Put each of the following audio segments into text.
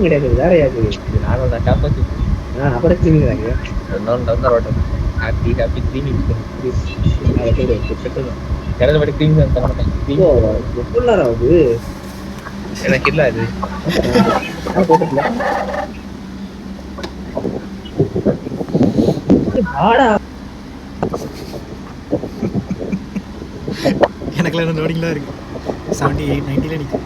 கிடையாது வேற யாரு நானும் தான் காப்பாத்தி அப்புறம் கிளம்பிடுறாங்க ஹாப்பி ஹாப்பி க்ரீமி கிடைச்ச மாதிரி க்ரீம் தான் தர மாட்டேன் எவ்வளவு நேரம் ஆகுது எனக்கு இல்லை அது எனக்குலாம் என்ன லோடிங்லாம் இருக்கு 78 90ல நிற்கும்.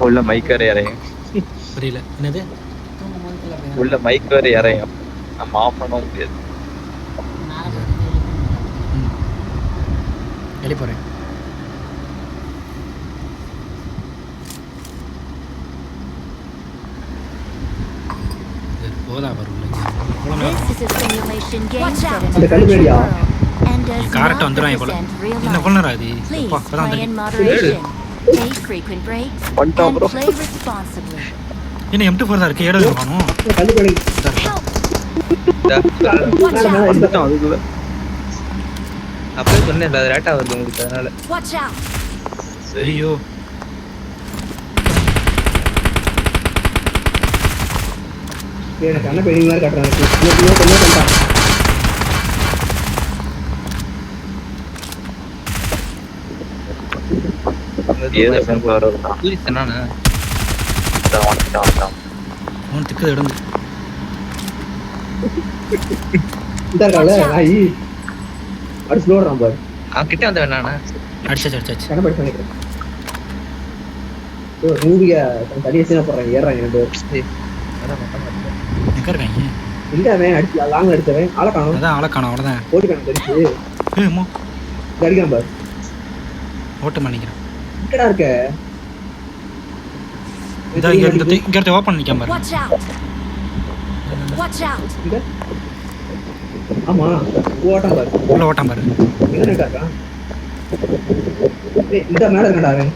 உள்ள மைக் வேற இறையும் புரியல என்னது உள்ள மைக் வேற இறையும் நம்ம ஆஃப் பண்ண முடியாது. வெளியே போகிறேன். போதா வரும் கரெக்டாக வந்துடுவாங்க போல. என்ன கொள்ளறா அது அப்பதான் என்ன M24 தான் இருக்கு. ஏடோ காணும் அப்படியே சொன்னேன் அது ரேட்டா வருது உங்களுக்கு அதனால. ஐயோ எனக்கு அண்ணன் பெரிய மாதிரி காட்டுறாங்க. திக்கு இடந்து கிட்ட வந்த வேணாண்ணா அடிச்சாச்சு அடிச்சாச்சு. எங்க இருக்காங்க? அதான் ஆளை காணும் அவ்வளோதான். ஓட்டு பண்ணிக்கிறேன். இதா இங்க இருந்து ஓப்பன் பண்ணிக்காம பாரு. ஆமா ஓட்டம் பாரு. உள்ள ஓட்டம் பாரு. இந்த மேல இருக்கடா அவன்.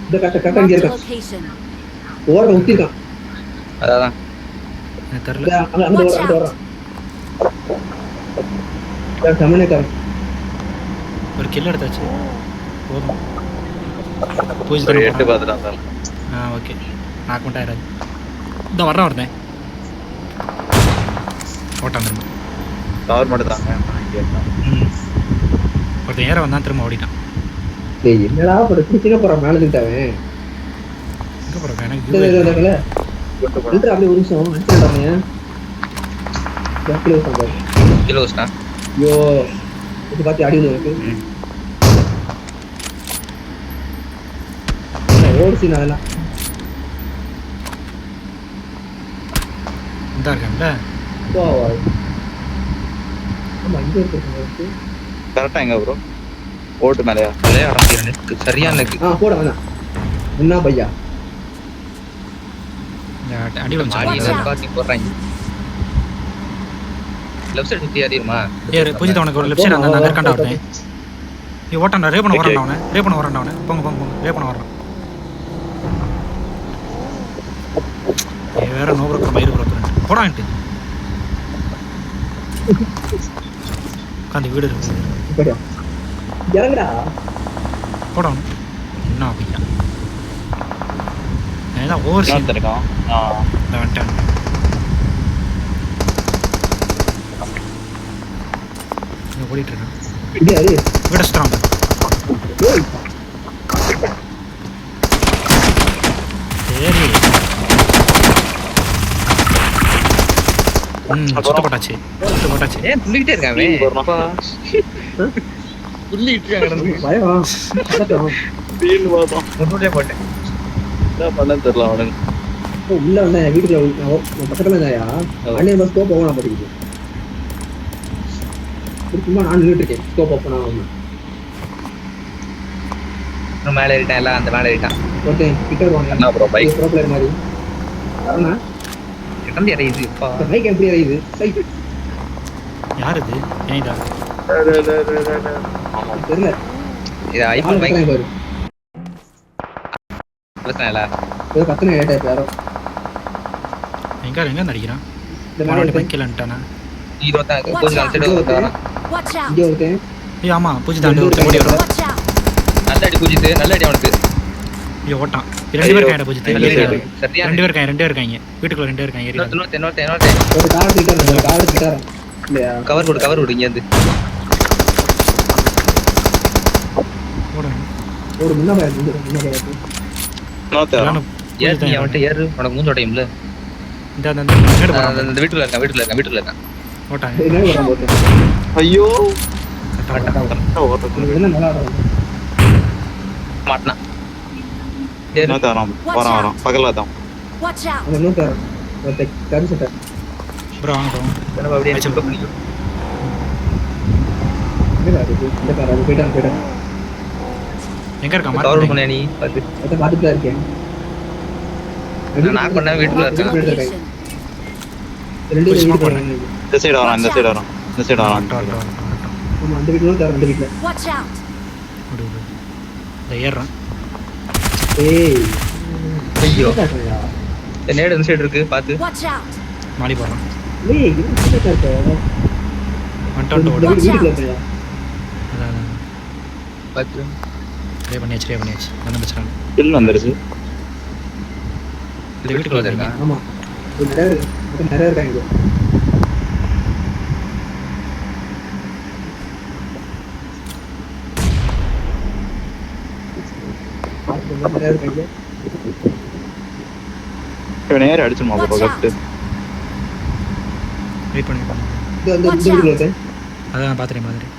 இந்த கட்ட இங்க இருக்கான். ஓட ஊத்திட்டான். அதான் எனக்கு தெரியல. அந்த வரான். சமனேக்காரன் ஒரு கில் எடுத்தாச்சு போதும். போய் ஒரு 8 பாத்துட்டான் சார். ஓகே நாக் மட்டும் ஆயிடாது. இந்த வர்றேன் ஒருத்தன் ஓட்டான் திரும்ப கவர் மட்டும் தாங்க. ஒருத்தன் ஏற வந்தான் திரும்ப ஓடிட்டான். என்னடா சின்ன போற மேல இருக்காவன் எங்க போறேன் எனக்கு அப்படியே ஒரு நிமிஷம் கிலோஸ்னா ஐயோ இது பார்த்து அடி இருக்கு. ஓடிச்சு அதெல்லாம் இந்த இருக்கேன்ல. ஆமா இங்க இருக்கு கரெக்டா எங்க ப்ரோ ஓட்டு மேலயா அதே ஆரம்பிக்கிறேன் சரியான இருக்கு. போட வேணாம் என்ன பையா அடி வந்து பாத்தி போடுறாங்க. லெஃப்ட் சைடு சுத்தி ஏறிடுமா? புரியுது உனக்கு ஒரு லெஃப்ட் சைடு அந்த இருக்காண்டா ஒருத்தன். நீ ஓட்டான்டா ரே பண்ண வரான்டா அவனை. ரே பண்ண வரான்டா அவனை. போங்க போங்க போங்க ரே பண்ண வரான். வேற நோ ப்ரோக்கர் மயிறு ப்ரோக்கர் போடான்ட்டு உட்காந்து வீடு இருக்கு. இறங்குடா போடணும் என்ன அப்படியா நான் ஓவர் சீன் இருக்கான். இந்த வந்துட்டேன். ஓடிட்டு இருக்கேன். வீட சுத்துறான். சரி சுத்தப்பட்டாச்சு சுத்தப்பட்டாச்சு. ஏன் துள்ளிக்கிட்டே இருக்கான் துள்ளிக்கிட்டு போட்டேன் என்ன பண்ண தெரியல அவனுக்கு. உள்ள வந்தா வீட்டுக்குள்ள பக்கத்துல இருந்தாயா அண்ணன் பஸ் ஸ்கோப் ஓபன் பண்ணிக்கிட்டு சும்மா நான் நின்றுட்டு இருக்கேன். ஸ்கோப் ஓபன் ஆகாம மேல ஏறிட்டான் எல்லாம் அந்த மேல ஏறிட்டான். ஒருத்தன் கிட்ட வாங்க என்ன ப்ரோ பைக் ப்ரோ பிளேயர் மாதிரி வரனா கிட்ட இறங்குது. இப்ப பைக் எப்படி இறங்குது? யார் இது? ஏன்டா தெரியல. இது ஐபோன் பைக் பாரு. பிரச்சனை இல்ல. ஏதோ கத்துன லேட் ஆயிடுச்சு யாரோ. எங்க நடிக்கிறான் இந்த போன மேல வாட்டி ஒருத்தன், பைக்கிலன்ட்டானா நீ ஒருத்தன் கொஞ்சம் அந்த சைடு வரான். Watch out! இங்க ஒருத்தன். ஏய் ஆமா பூஜி தாண்டி ஒருத்தன் ஓடி வரும் Watch out! நல்ல அடி பூஜித்து, நல்ல அடி அவனுக்கு. ஐயோ ஓட்டான் ரெண்டு பேர் கையில பூஜி நல்ல ஏறி அடி. சரியா? ரெண்டு பேர் இருக்காங்க வீட்டுக்குள்ள ரெண்டு பேர் இருக்காங்க ஏறி இன்னொருத்தன். ஒரு கார் கிட்டார், ஒரு கார் கிட்டார். இல்லையா? கவர் கொடு இங்க இருந்து. ஓடுங்க ஒரு முன்ன பாரு, முன்ன பாரு. எல்லாரும் ஏறு நீ அவன்கிட்ட ஏறு, உனக்கு மூஞ்ச உடையும்ல. இந்த முன்னாடி போறான் அந்த வீட்டுல இருக்கான். ஓட்டாங்க என்ன வரான் போட்டு. ஐயோ உனக்கு என்ன நல்லா ஆடுறான். மாட்டினான். ஏறு. வரான் பகலா தான். Watch out! அவன் இன்னும் தரான். ஒருத்தன் கரு சட்டை. ப்ரோ வாங்க போவோம் நம்ம அப்படியே செக் பண்ணிக்கோ. என்ன இருக்கு? இந்த கார் அது போயிட்டான். எங்க இருக்கான் கவர் மார்க் பண்ணு நீ பாத்து. அதை பார்த்துட்டு தான் இருக்கேன். நான் knock பண்ணேன், வீட்டுக்குள்ள Marked a இருக்கான். location. ரெண்டு போய் வீட்டுக்கு smoke வராங்க. இந்த சைடு வரான் இந்த சைடு வரான் இந்த சைடு வரான். ஆமா, அந்த வீட்டுல தரான், அந்த வீட்டுல. Watch out! இந்த ஏறுறான் ஏய் ஐயோ. என்ன காட்டுறியா? நேடு இந்த சைடு இருக்கு பாத்து. Watch out! மாடி போடுறான் ஏய் இது என்ன காட்டுற? வந்துட்டு இந்த ஓடுறான் வீட்டுல இருக்கியா? அதான் பாத்து. ட்ரை பண்ணியாச்சு ஒன்றும் பிரச்சனை இல்லை கில் வந்துருச்சு. இந்த வீட்டுக்குள்ள இருக்கான் ஆமா, இது நிறைய இருக்கு. மொத்தம் நிறைய இருக்காங்க இங்க. நிறைய இருக்காங்க. இவன் நேரம் அடிச்சுமா பக்கத்து. வெயிட் பண்ணி இந்த வீட்டுல இருக்கேன். அதான் பார்த்துட்டேன்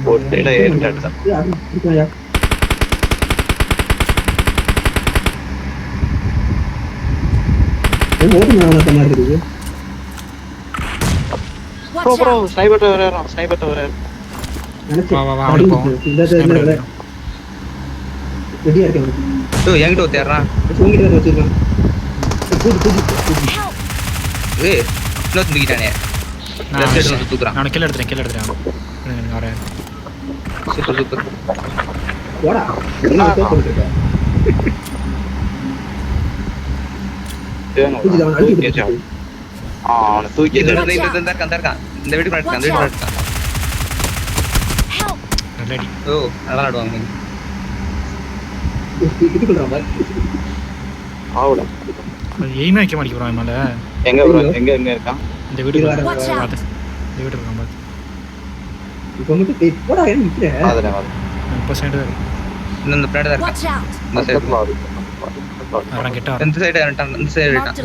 போட்டு ஏறிட்டு அடிச்சான். அது இருக்காயா? ஓடுங்க அந்த மாதிரி இருக்குது. Bro Watch bro out! Sniper வரான். நினைச்சேன். வா, அவன் போவோம். இந்த ரெடியா இருக்கேன். ஓ என்கிட்ட ஒருத்தர்றான். உங்ககிட்ட வச்சிருக்கேன். புது Help! ஏய் இன்னொரு தூக்கிட்டானே. லெஃப்ட் சைடுல வந்து தூக்குறான். நான் கீழே எடுத்துறேன் எனக்கு வரேன் சூப்பர். போடா. என்ன தோத்து இருக்க? புது அவன் அடிச்சு விட்டு. அவனை தூக்கி இந்த Watch out. இந்த இருக்கான். இந்த வீட்டுக்கு இருக்கான். Help! நல்ல அடி ஓ நல்லா ஆடுவாங்க. இதுக்குள்ள பாரு. ஆவுல. எய்மே வைக்க மாட்டேங்க ப்ரோ மேலே எங்க bro? எங்க இருக்கான்? இந்த வீட்டுக்கு இது Watch out! பார்த்து இந்த வீட்டுக்கு இருக்கான் பார்த்து இப்போ மட்டும் டேய் போடா ஏன் நிக்கிற? அதுல வர. 30% தான் இருக்கு இந்த பிளாட் தான் Watch இருக்கான். out! இந்த சைடு. வரான் கிட்ட இந்த சைடு இருக்கான். இந்த சைடு இருக்கான்.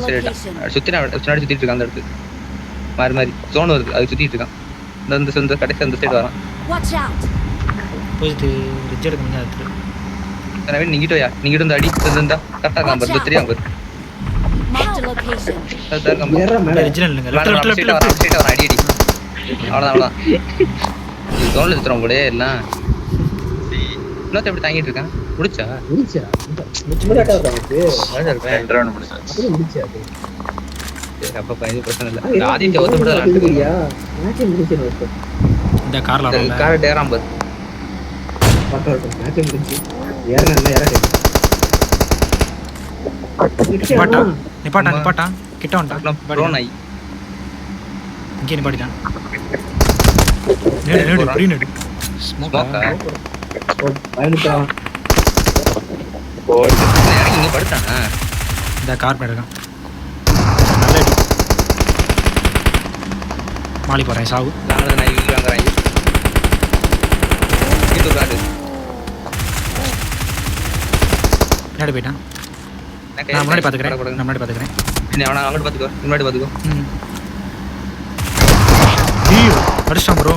சுத்திட்டு இருக்கான் அந்த இடத்துக்கு. மாறி ஜோன் வருது. அது சுத்திட்டு இருக்கான். இந்த கடைசி அந்த சைடு வரான். Watch out! போயிட்டு ரிட்ஜ் எடுக்க முடியாது எடுத்துட்டு எனவே நீங்கிட்ட வந்து அடி இருந்தா கரெக்டா இருக்கான் பாரு. தெரியாம பாரு. Marked a location. கரெக்டா இருக்கான் பாரு. ஏறா மேல. ரிட்ஜில் இல்லைங்க ஸ்ட்ரைட்டா வரான். அடி. அவ்வளவுதான். ஜோன்ல சுத்துறோம் கூட எல்லாம். இன்னொருத்த எப்படி தாங்கிட்டு இருக்கான்? முடிச்சா? முடிச்சா? முன்னாடி அட்டா வந்து அழகா இருப்பேன். 2 ரவுண்ட் முடிச்சாச்சு. அப்படியே முடிச்சா அது. சரி, அப்ப இது பிரச்சனை இல்ல. இந்த ஆதித்ய ஒத்து விட இல்லையா? மேட்ச் முடிச்சு வந்து. இந்த காரில் வரல கார டேராம் பாரு. பக்கா இருக்கும். மேட்ச் முடிச்சு. ஏறனா நிப்பாட்டான் கிட்ட வந்துட்டான் ப்ரோ நாய். இங்கே நிப்பாட்டிட்டான் நேடு பெரிய நேடு ஸ்மோக்கா. பயந்துட்டான். போட்டு இறங்கி இங்க படுத்தானா? இந்த கார் பேர் இருக்கான் நல்ல அடி மாலி போகிறேன் சாவு நாங்களது நாய் வீட்டு வாங்குறாங்க. இது காடு. நேடு போயிட்டான் நான் முன்னாடி பார்த்துக்கிறேன் நீ அவனை அங்கிட்டு பாத்துக்கோ. முன்னாடி பாத்துக்கோ. ஐயோ அடிச்சிட்டான் ப்ரோ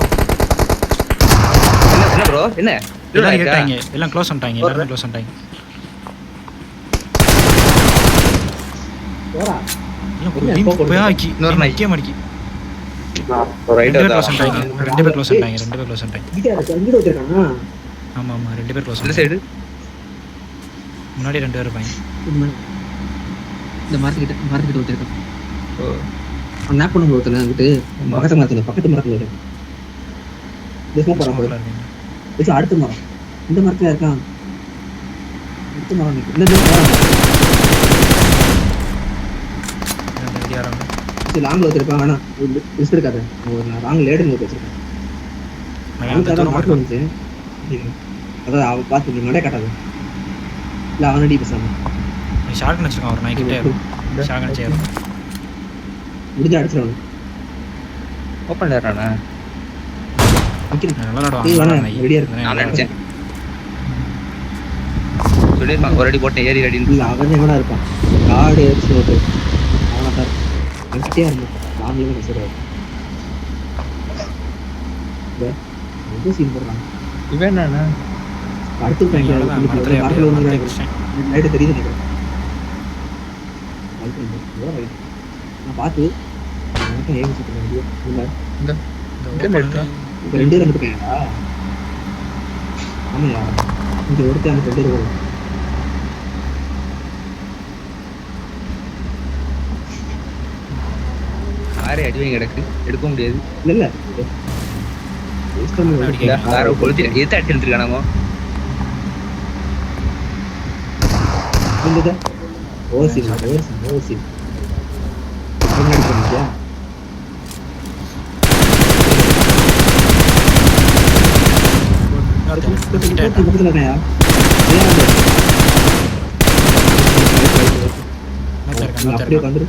என்ன ப்ரோ என்ன? எல்லாம் கேட்டாங்க எல்லாம் க்ளோஸ் பண்ணிட்டாங்க எல்லாரும் க்ளோஸ் பண்ணிட்டாங்க போடா. இன்னொரு முக்கிய மடிக்கி ரைட் ரெண்டு பேர் க்ளோஸ் பண்ணிட்டாங்க இங்க அங்கிட்டு வச்சிருக்கானா? ஆமாம் 2 பேர் க்ளோஸ் இந்த சைடு முன்னாடி 2 பேர் இருப்பாங்க இந்த மார்க்கெட் வச்சிருக்கான். ஓ அவன் நாப் பண்ண போறதுல அங்கிட்டு பக்கத்து மரத்துல இருக்கு. இந்த ஸ்மோக் பண்ண போறேன். இது அடுத்த மரம். இந்த மரத்துல இருக்கான். சுத்தமா நிக்கு. இந்த போறாங்க. சரி லாங்ல வச்சிருப்பாங்க. ஆனா ரிஸ்க் எடுக்காத. நான் லாங் லேடு நோக்கி வச்சிருக்கேன். அவன் மாட்டு வந்துச்சு. அதான் அவன் பார்த்து நீ மண்டே காட்டாத. இல்லை அவனடி பேசாம ஷார்ட் வச்சிருக்கான் ஒரு நாய் கிட்டே ஷார்ட் சேரும் முடிஞ்சா அடிச்சிடணும். ஓப்பன்ல ஏறானே. நல்லா ரெடியா இருக்கு. நான் நினைச்சேன் சொல்லியிருப்பாங்க ஒரு அடி போட்டேன் ஏறி அடின்னு. இல்லை அவன் எங்கடா இருப்பான். காடு ஏறிச்சு ஓட்டு அவனை தான் கட்டியா இருந்தான். லாங்லேயே பேசுறாரு. ரொம்ப சீன் போடுறாங்க. இவன் என்னண்ணா அடுத்து மரத்தில் ஒன்று லைட்டு தெரியுது நினைக்கிறேன். நான் பார்த்து ஏன் இப்போ 2 பேர் வந்துருக்கேன்டா. ஆமையா இங்கே ஒருத்தர் அந்த 2 பேர் வரும். காரே அடிவையும் கிடக்கு எடுக்க முடியாது. இல்லை காரை கொளுத்தி எது அடி எடுத்துருக்கானாங்க. ஓசி அப்படியே வந்துரு.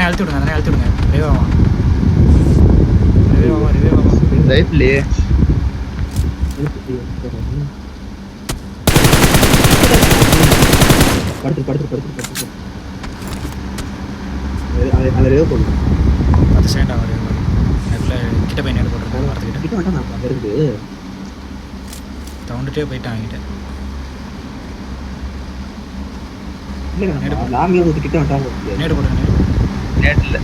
அழுத்தி விடுங்க லைஃப்லயே படுத்து அதை ரேவ் போடுங்க. அது சேண்ட் ஆகுது கிட்ட போய் நேடு போட்டுருக்காங்க வரதுக்கிட்ட கிட்ட வேண்டாம். நான் இருக்கு தவுண்டுட்டே போயிட்டான் கிட்ட. இல்லை லாங்கே வந்து கிட்ட வேண்டாம். நேடு போட்டுருங்க நேட்டில்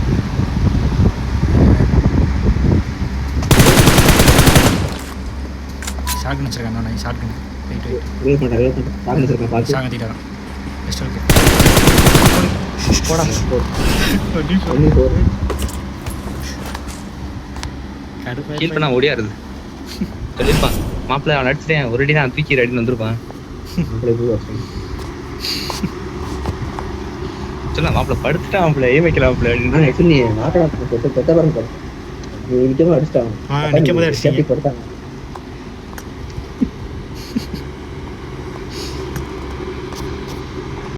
ஷார்ட் வச்சிருக்கேன் நான் ஷார்ட் போயிட்டு ரேவ் பண்ணுறேன் லாங் வச்சிருக்கேன். பார்த்து ஷாக் தீட்டாரான் பெஸ்ட் ஓகே போடா கீழ் பண்ணா ஓடியாருது சொல்லியிருப்பான். மாப்பிள்ளை அவன் அடிச்சிட்டேன் ஒரு அடி நான் தூக்கி அடின்னு வந்திருப்பான். சொல்ல மாப்பிள்ளை படுத்துட்டான் மாப்பிள்ளை ஏன் வைக்கலாம் மாப்பிள்ளை அப்படின்னு. ஆக்சுவலி நாட்டை பெத்த பாருங்க. நிற்காம அடிச்சிட்டாங்க. நிற்கும் போது அடிச்சிட்டாங்க. படுத்தாங்க.